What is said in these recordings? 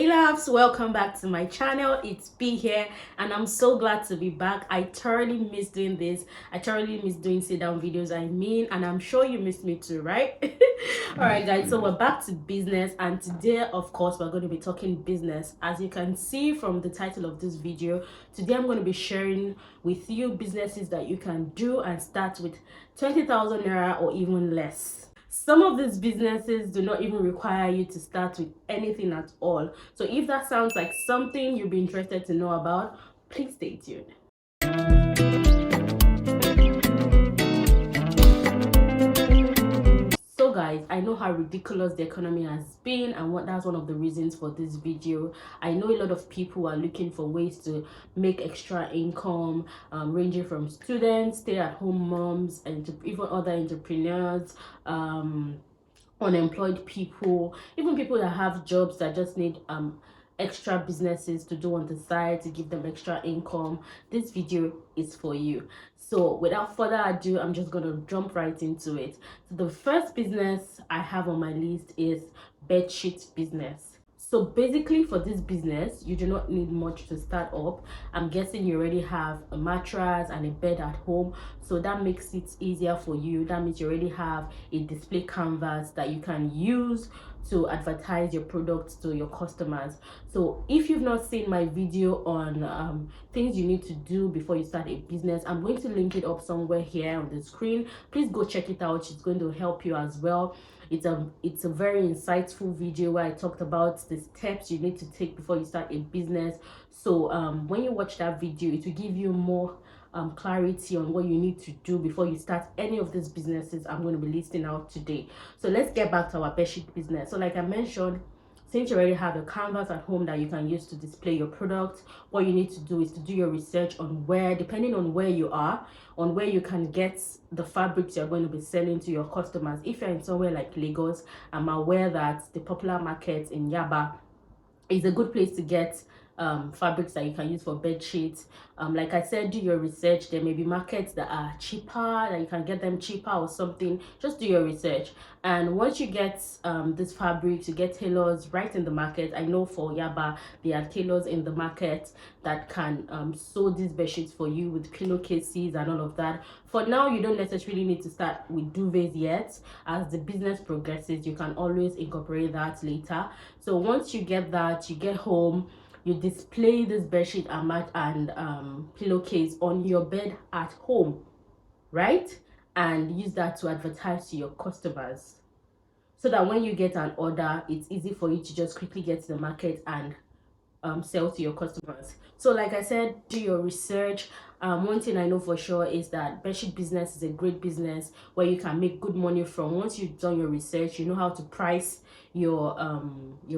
Hey loves, welcome back to my channel. It's B here and I'm so glad to be back. I thoroughly miss doing this. I thoroughly miss doing sit down videos, and I'm sure you missed me too, right? All right guys, so we're back to business, and today of course we're going to be talking business. As you can see from the title of this video, today I'm going to be sharing with you businesses that you can do and start with 20,000 naira or even less. Some of these businesses do not even require you to start with anything at all. So if that sounds like something you'll be interested to know about, please stay tuned. So guys, I know how ridiculous the economy has been, and that's one of the reasons for this video. I know a lot of people are looking for ways to make extra income, ranging from students, stay-at-home moms, and to even other entrepreneurs, unemployed people, even people that have jobs that just need extra businesses to do on the side to give them extra income. This video is for you. So without further ado, I'm just gonna jump right into it. So the first business I have on my list is bedsheet business. So basically for this business, you do not need much to start up. I'm guessing you already have a mattress and a bed at home, so that makes it easier for you. That means you already have a display canvas that you can use to advertise your products to your customers. So if you've not seen my video on things you need to do before you start a business, I'm going to link it up somewhere here on the screen. Please go check it out. It's going to help you as well. It's a very insightful video where I talked about the steps you need to take before you start a business. So when you watch that video, it will give you more clarity on what you need to do before you start any of these businesses I'm going to be listing out today. So let's get back to our bedsheet business. So like I mentioned, since you already have a canvas at home that you can use to display your product, what you need to do is to do your research on where, depending on where you are, on where you can get the fabrics you're going to be selling to your customers. If you're in somewhere like Lagos, I'm aware that the popular market in Yaba is a good place to get fabrics that you can use for bed sheets. Like I said, do your research. There may be markets that are cheaper, that you can get them cheaper or something. Just do your research, and once you get these fabrics, you get tailors right in the market. I know for Yaba there are tailors in the market that can sew these bed sheets for you with pillowcases and all of that. For now, you don't necessarily need to start with duvets yet. As the business progresses, you can always incorporate that later. So once you get that, you get home, you display this bedsheet and mat and pillowcase on your bed at home, right? And use that to advertise to your customers, so that when you get an order, it's easy for you to just quickly get to the market and sell to your customers. So like I said, do your research. One thing I know for sure is that bedsheet business is a great business where you can make good money from. Once you've done your research, you know how to price your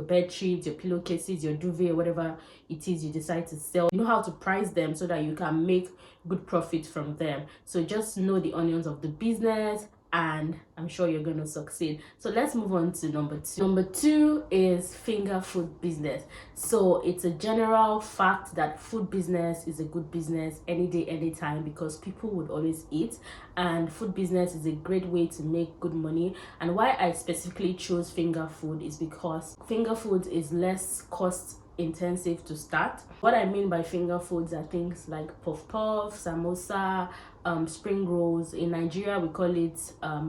bed sheets, your pillowcases, your duvet, or whatever it is you decide to sell. You know how to price them so that you can make good profit from them. So just know the onions of the business, and I'm sure you're going to succeed. So let's move on to number two. Number two is finger food business. So it's a general fact that food business is a good business any day, anytime, because people would always eat, and food business is a great way to make good money. And why I specifically chose finger food is because finger food is less cost intensive to start. What I mean by finger foods are things like puff puff, samosa, spring rolls. In Nigeria we call it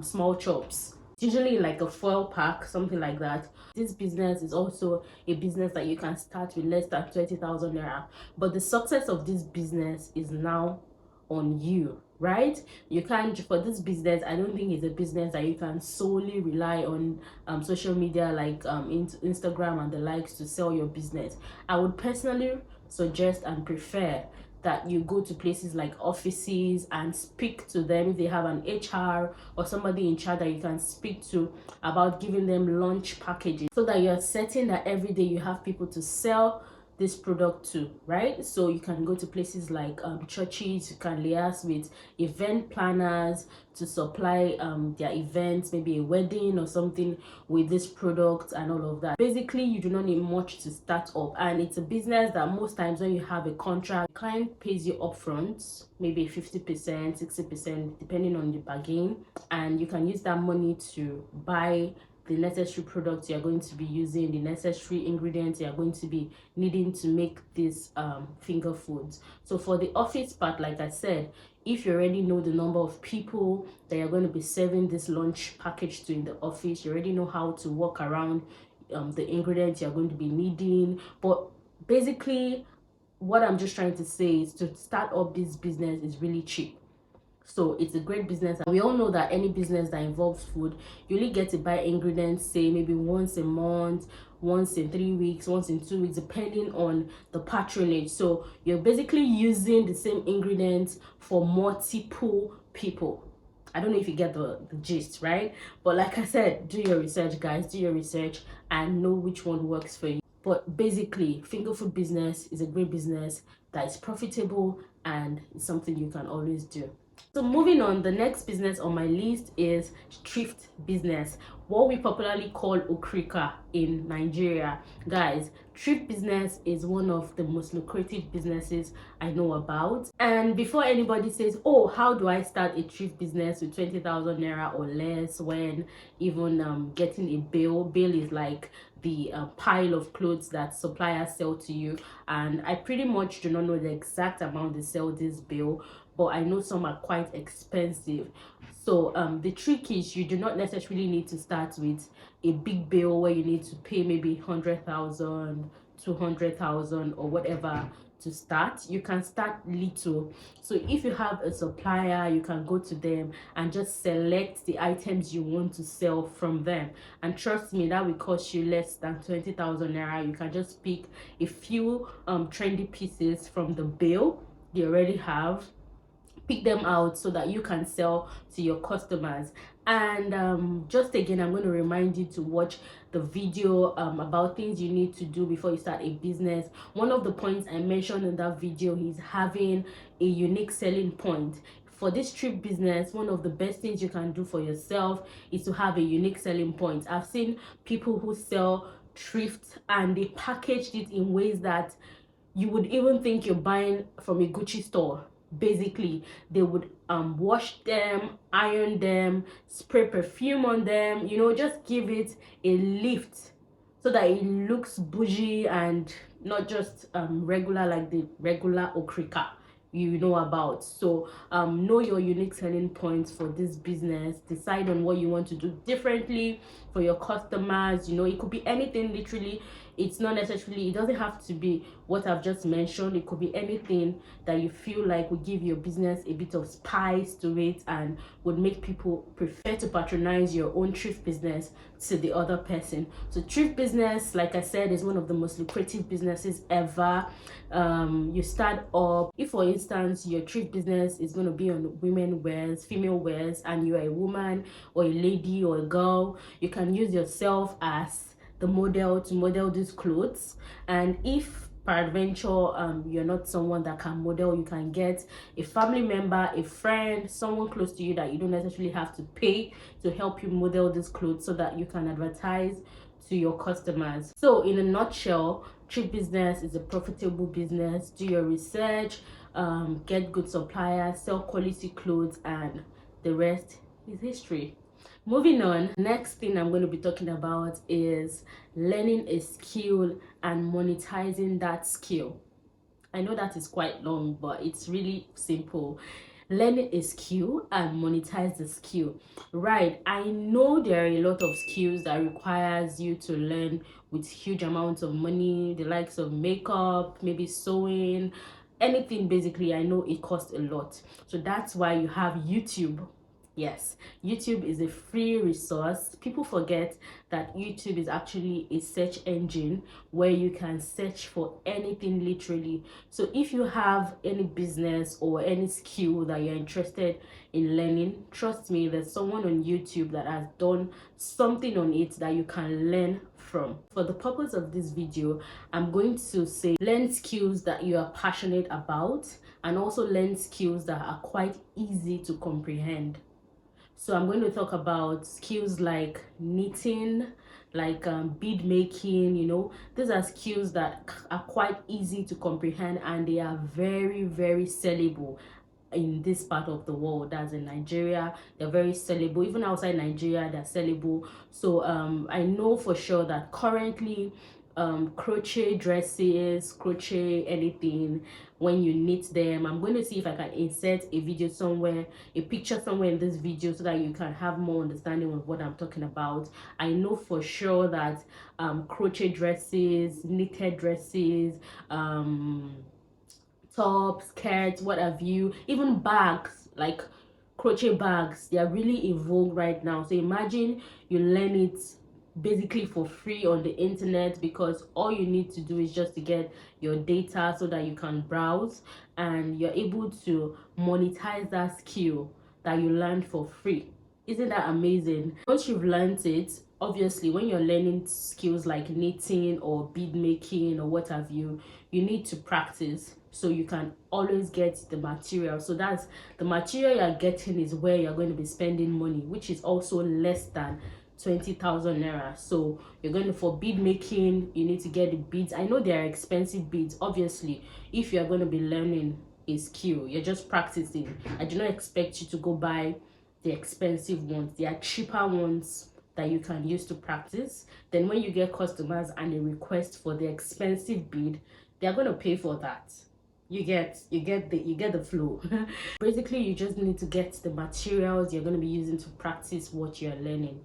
small chops, usually like a foil pack, something like that. This business is also a business that you can start with less than 20,000 naira, but the success of this business is now on you, right? You can't, for this business, I don't think it's a business that you can solely rely on social media like Instagram and the likes to sell your business. I would personally suggest and prefer that you go to places like offices and speak to them if they have an HR or somebody in charge that you can speak to about giving them lunch packages, so that you're certain that every day you have people to sell this product to, right? So you can go to places like churches. You can liaise with event planners to supply their events, maybe a wedding or something, with this product and all of that. Basically, you do not need much to start up, and it's a business that most times when you have a contract, the client pays you upfront, maybe 50%, 60%, depending on the bargain, and you can use that money to buy the necessary products you're going to be using, the necessary ingredients you're going to be needing to make these finger foods. So for the office part, like I said, if you already know the number of people that you're going to be serving this lunch package to in the office, you already know how to walk around the ingredients you're going to be needing. But basically, what I'm just trying to say is to start up this business is really cheap. So it's a great business. And we all know that any business that involves food, you only get to buy ingredients, say maybe once a month, once in 3 weeks, once in 2 weeks, depending on the patronage. So you're basically using the same ingredients for multiple people. I don't know if you get the gist, right? But like I said, do your research, guys. Do your research and know which one works for you. But basically, finger food business is a great business that is profitable and it's something you can always do. So moving on, the next business on my list is thrift business, what we popularly call okrika in Nigeria. Guys, thrift business is one of the most lucrative businesses I know about. And before anybody says, oh, how do I start a thrift business with 20,000 naira or less, when even getting a bail is like the pile of clothes that suppliers sell to you, and I pretty much do not know the exact amount they sell this bill, but I know some are quite expensive. So the trick is you do not necessarily need to start with a big bill where you need to pay maybe 100,000, 200,000 or whatever to start. You can start little. So if you have a supplier, you can go to them and just select the items you want to sell from them, and trust me, that will cost you less than 20,000 naira. You can just pick a few trendy pieces from the bill they already have, pick them out so that you can sell to your customers. And just again, I'm going to remind you to watch the video about things you need to do before you start a business. One of the points I mentioned in that video is having a unique selling point. For this thrift business, one of the best things you can do for yourself is to have a unique selling point. I've seen people who sell thrift and they packaged it in ways that you would even think you're buying from a Gucci store. Basically, they would wash them, iron them, spray perfume on them, just give it a lift so that it looks bougie and not just regular, like the regular okrika you know about. So know your unique selling points for this business. Decide on what you want to do differently for your customers. It could be anything. Literally, it's not necessarily, it doesn't have to be what I've just mentioned. It could be anything that you feel like would give your business a bit of spice to it and would make people prefer to patronize your own thrift business to the other person. So thrift business, like I said, is one of the most lucrative businesses ever. You start up, if for instance your thrift business is going to be on women wears, female wears, and you're a woman or a lady or a girl, you can use yourself as the model to model these clothes. And if peradventure you're not someone that can model, you can get a family member, a friend, someone close to you that you don't necessarily have to pay to help you model these clothes so that you can advertise to your customers. So in a nutshell, thrift business is a profitable business. Do your research, get good suppliers, sell quality clothes, and the rest is history. Moving on, next thing I'm going to be talking about is learning a skill and monetizing that skill. I know that is quite long, but it's really simple. Learning a skill and monetize the skill. Right, I know there are a lot of skills that requires you to learn with huge amounts of money, the likes of makeup, maybe sewing, anything. Basically, I know it costs a lot. So that's why you have YouTube. Yes, YouTube is a free resource. People forget that YouTube is actually a search engine where you can search for anything, literally. So if you have any business or any skill that you're interested in learning, trust me, there's someone on YouTube that has done something on it that you can learn from. For the purpose of this video, I'm going to say learn skills that you are passionate about, and also learn skills that are quite easy to comprehend. So I'm going to talk about skills like knitting, like bead making. These are skills that are quite easy to comprehend and they are very, very sellable. in this part of the world, that's in Nigeria. They're very sellable. Even outside Nigeria, they're sellable. So I know for sure that currently crochet dresses, crochet anything, when you knit them, I'm going to see if I can insert a video somewhere, a picture somewhere in this video, so that you can have more understanding of what I'm talking about. I know for sure that crochet dresses, knitted dresses, tops, skirts, what have you, even bags, like crochet bags, they are really in vogue right now. So imagine you learn it basically for free on the internet, because all you need to do is just to get your data so that you can browse, and you're able to monetize that skill that you learned for free. Isn't that amazing? Once you've learned it, obviously when you're learning skills like knitting or bead making or what have you, you need to practice, so you can always get the material. So that's the material you're getting is where you're going to be spending money, which is also less than 20,000 naira. So you're going to, for bead making, you need to get the beads. I know they are expensive beads. Obviously, if you're going to be learning a skill, you're just practicing, I do not expect you to go buy the expensive ones. They are cheaper ones that you can use to practice. Then when you get customers and a request for the expensive bead, they're going to pay for that. You get the flow. Basically, you just need to get the materials you're going to be using to practice what you're learning.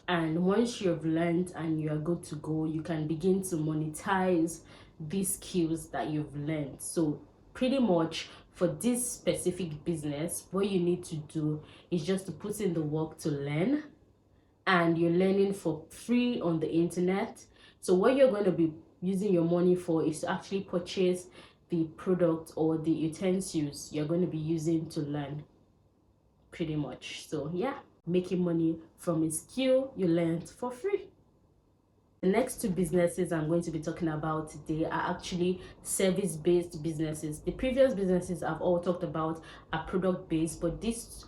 And once you've learned and you're good to go, you can begin to monetize these skills that you've learned. So pretty much for this specific business, what you need to do is just to put in the work to learn, and you're learning for free on the internet. So what you're going to be using your money for is to actually purchase the product or the utensils you're going to be using to learn, pretty much. So yeah, making money from a skill you learned for free. The next two businesses I'm going to be talking about today are actually service-based businesses. The previous businesses I've all talked about are product-based, but these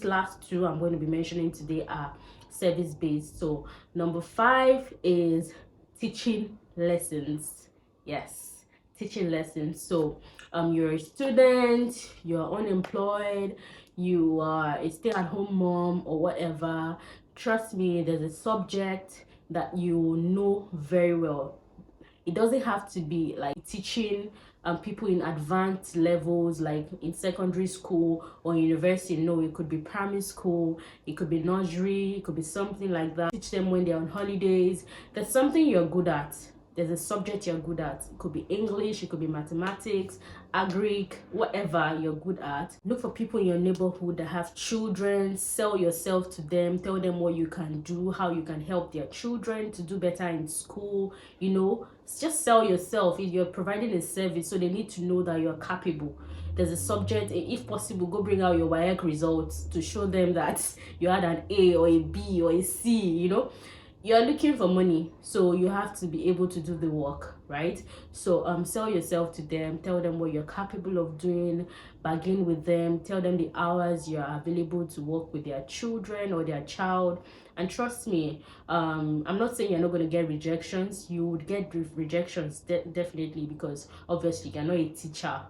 last two I'm going to be mentioning today are service-based. So number 5 is teaching lessons. Yes, teaching lessons. So you're a student, you're unemployed, you are a stay-at-home mom or whatever. Trust me, there's a subject that you know very well. It doesn't have to be like teaching people in advanced levels, like in secondary school or university. No, it could be primary school, it could be nursery, it could be something like that. Teach them when they're on holidays. There's something you're good at. There's a subject you're good at. It could be English, it could be mathematics, agric, whatever you're good at. Look for people in your neighborhood that have children. Sell yourself to them. Tell them what you can do, how you can help their children to do better in school. You know, just sell yourself. If you're providing a service, so they need to know that you're capable. There's a subject, if possible, go bring out your WAEC results to show them that you had an A or a B or a C, you know. You're looking for money, so you have to be able to do the work, right? So sell yourself to them. Tell them what you're capable of doing. Bargain with them. Tell them the hours you're available to work with their children or their child. And trust me, I'm not saying you're not going to get rejections. You would get rejections definitely, because obviously you're not a teacher,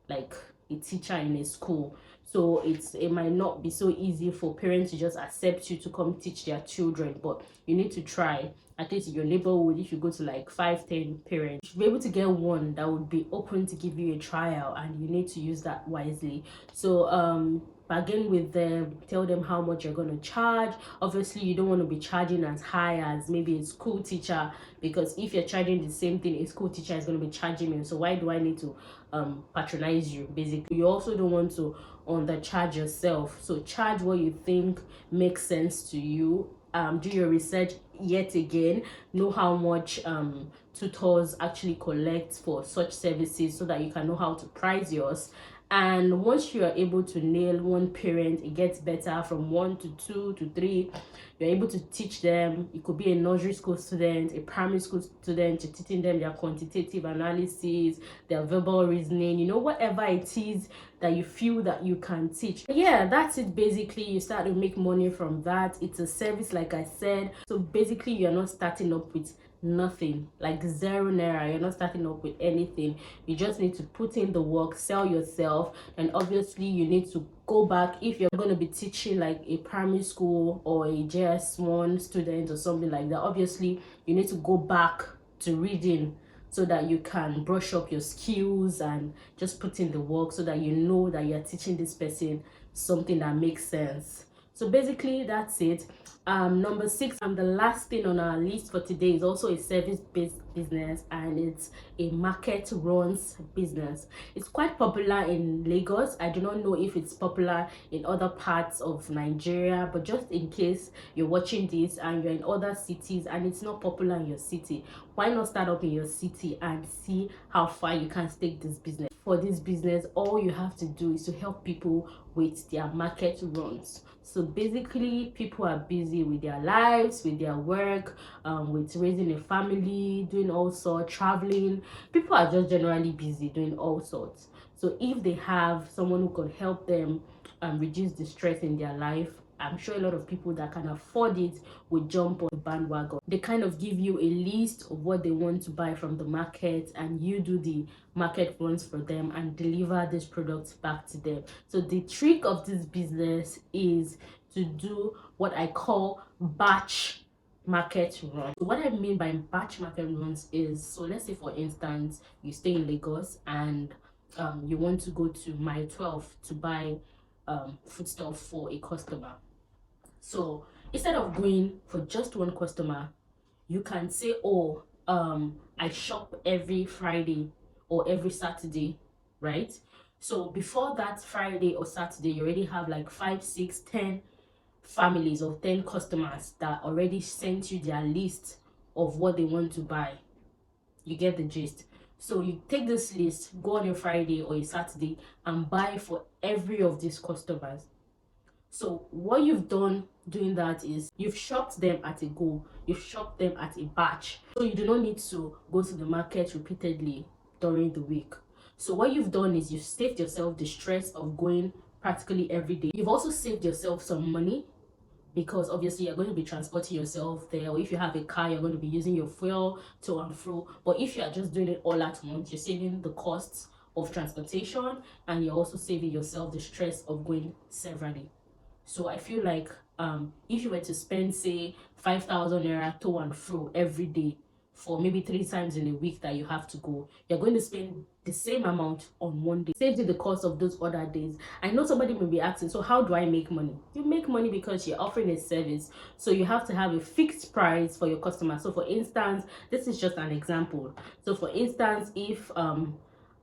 like a teacher in a school. So it might not be so easy for parents to just accept you to come teach their children, but you need to try. At least in your neighborhood, if you go to like 5-10 parents, you should be able to get one that would be open to give you a trial, and you need to use that wisely. So bargain with them. Tell them how much you're going to charge. Obviously you don't want to be charging as high as maybe a school teacher, because if you're charging the same thing a school teacher is going to be charging me, so why do I need to patronize you? Basically, you also don't want to undercharge yourself. So charge what you think makes sense to you. Do your research yet again. Know how much tutors actually collect for such services, so that you can know how to price yours. And once you are able to nail one parent, it gets better. From 1 to 2 to 3, you're able to teach them. It could be a nursery school student, a primary school student. You're teaching them their quantitative analysis, their verbal reasoning, you know, whatever it is that you feel that you can teach. Yeah, that's it. Basically, you start to make money from that. It's a service, like I said. So basically, you're not starting up with nothing, like 0 naira. You're not starting up with anything. You just need to put in the work, sell yourself, and obviously you need to go back. If you're going to be teaching like a primary school or a JS1 student or something like that, obviously you need to go back to reading so that you can brush up your skills and just put in the work so that you know that you're teaching this person something that makes sense. So basically that's it. Number 6, and the last thing on our list for today, is also a service-based business, and it's a market runs business. It's quite popular in Lagos. I do not know if it's popular in other parts of Nigeria, but just in case you're watching this and you're in other cities and it's not popular in your city, why not start up in your city and see how far you can take this business? For this business, all you have to do is to help people with their market runs. So basically, people are busy with their lives, with their work, with raising a family, doing all sorts, traveling. People are just generally busy doing all sorts. So if they have someone who can help them reduce the stress in their life, I'm sure a lot of people that can afford it will jump on the bandwagon. They kind of give you a list of what they want to buy from the market, and you do the market runs for them and deliver these products back to them. So the trick of this business is to do what I call batch market run. So what I mean by batch market runs is, so let's say for instance you stay in Lagos and you want to go to Mile 12 to buy foodstuff for a customer. So instead of going for just one customer, you can say, oh, I shop every Friday or every Saturday, right? So before that Friday or Saturday, you already have like 5, 6, 10 families or 10 customers that already sent you their list of what they want to buy. You get the gist. So you take this list, go on your Friday or your Saturday and buy for every of these customers. So what you've done doing that is you've shopped them at a go, you've shopped them at a batch. So you do not need to go to the market repeatedly during the week. So what you've done is you've saved yourself the stress of going practically every day. You've also saved yourself some money, because obviously you're going to be transporting yourself there, or if you have a car, you're going to be using your fuel to and fro. But if you are just doing it all at once, you're saving the costs of transportation, and you're also saving yourself the stress of going severally. So I feel like if you were to spend say 5,000 naira to and fro every day for maybe 3 times in a week that you have to go, you're going to spend the same amount on one day. Saves you the cost of those other days. I know somebody may be asking, so how do I make money? You make money because you're offering a service. So you have to have a fixed price for your customer. So for instance, this is just an example. So for instance, if I'm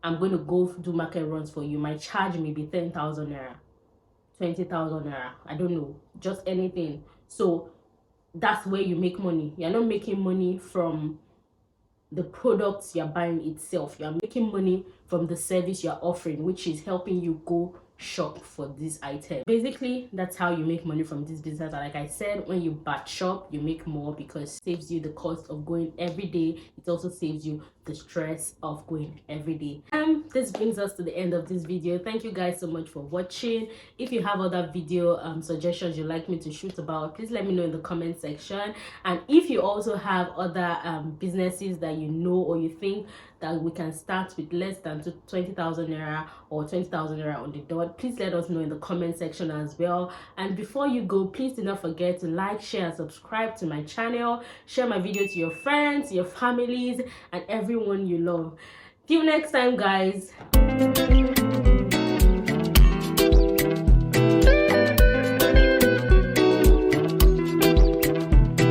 going to go do market runs for you, my charge may be 10,000 naira. 20,000 naira, I don't know, just anything. So that's where you make money. You're not making money from the products you're buying itself. You're making money from the service you're offering, which is helping you go shop for this item. Basically, that's how you make money from this business. And like I said, when you batch shop, you make more because it saves you the cost of going every day. It also saves you the stress of going every day. This brings us to the end of this video. Thank you guys so much for watching. If you have other video suggestions you'd like me to shoot about, please let me know in the comment section. And if you also have other businesses that you know or you think that we can start with less than 20,000 naira or 20,000 naira on the dot, please let us know in the comment section as well. And before you go, please do not forget to like, share and subscribe to my channel. Share my video to your friends, your families and everyone you love. Till next time, guys.